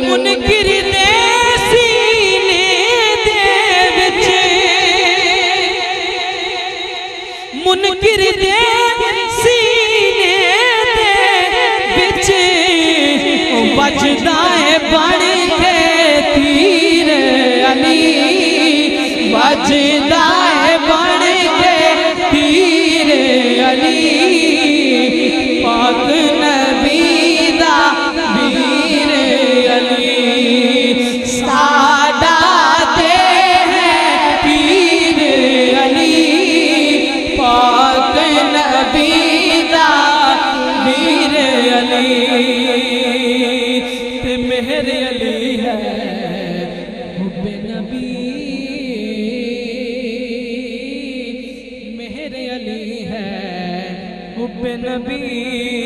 मुनकिर दे सीने दे विच, मुनकिर दे सीने दे विच बजदा है बन के तीर अली, बजदा है बन के तीर अली, पाक नबी दा वीर अली, सादा दे है पीर अली, पाक नबी दा वीर अली। ते मेहर अली है हुब्बे नबी, मेहर अली है हुब्बे नबी।